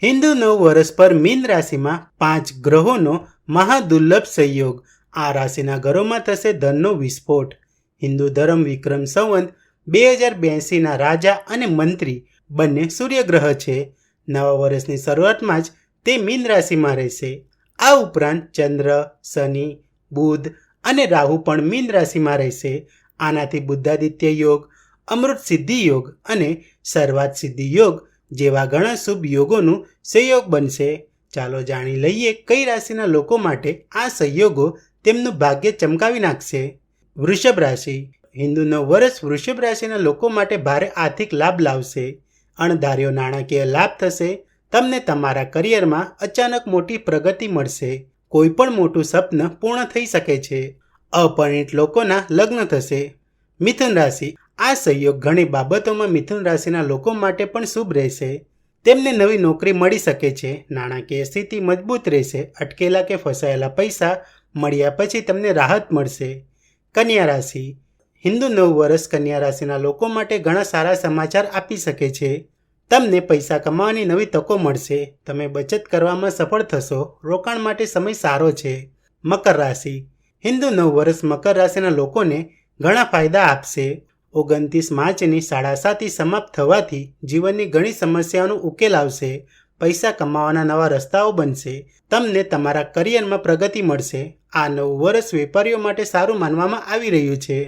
હિન્દુ નવ વર્ષ પર મીન રાશિમાં 5 ગ્રહોનો મહાદુર્લભ સંયોગ. આ રાશિના ઘરોમાં થશે ધનનો વિસ્ફોટ. હિન્દુ ધર્મ વિક્રમ સંવત 2082ના રાજા અને મંત્રી બંને સૂર્યગ્રહ છે. નવા વર્ષની શરૂઆતમાં જ તે મીન રાશિમાં રહેશે. આ ઉપરાંત ચંદ્ર, શનિ, બુધ અને રાહુ પણ મીન રાશિમાં રહેશે. આનાથી બુદ્ધાદિત્ય યોગ, અમૃત સિદ્ધિ યોગ અને સર્વાત સિદ્ધિ યોગ જેવા ઘણા શુભ યોગોનું સંયોગ બનશે. ચાલો જાણી લઈએ કઈ રાશિના લોકો માટે આ સંયોગો તેમનું ભાગ્ય ચમકાવી નાખશે. વૃષભ રાશિ. હિન્દુ નવ વર્ષ વૃષભ રાશિના લોકો માટે ભારે આર્થિક લાભ લાવશે. અણધાર્યો નાણાકીય લાભ થશે. તમને તમારા કરિયરમાં અચાનક મોટી પ્રગતિ મળશે. કોઈ પણ મોટું સપન પૂર્ણ થઈ શકે છે. અપરિણિત લોકોના લગ્ન થશે. મિથુન રાશિ. આ સંયોગ ઘણી બાબતોમાં મિથુન રાશિના લોકો માટે પણ શુભ રહેશે. તેમને નવી નોકરી મળી શકે છે. નાણાકીય સ્થિતિ મજબૂત રહેશે. અટકેલા કે ફસાયેલા પૈસા મળ્યા પછી તમને રાહત મળશે. કન્યા રાશિ. હિન્દુ નવ વર્ષ કન્યા રાશિના લોકો માટે ઘણા સારા સમાચાર આપી શકે છે. તમને પૈસા કમાવાની નવી તકો મળશે. તમે બચત કરવામાં સફળ થશો. રોકાણ માટે સમય સારો છે. મકર રાશિ. હિન્દુ નવ વર્ષ મકર રાશિના લોકોને ઘણા ફાયદા આપશે. 29 માર્ચની 7:30 સમાપ્ત થવાથી જીવનની ઘણી સમસ્યાઓનો ઉકેલ આવશે. પૈસા કમાવાના નવા રસ્તાઓ બનશે. તમને તમારા કરિયરમાં પ્રગતિ મળશે. આ નવું વર્ષ વેપારીઓ માટે સારું માનવામાં આવી રહ્યું છે.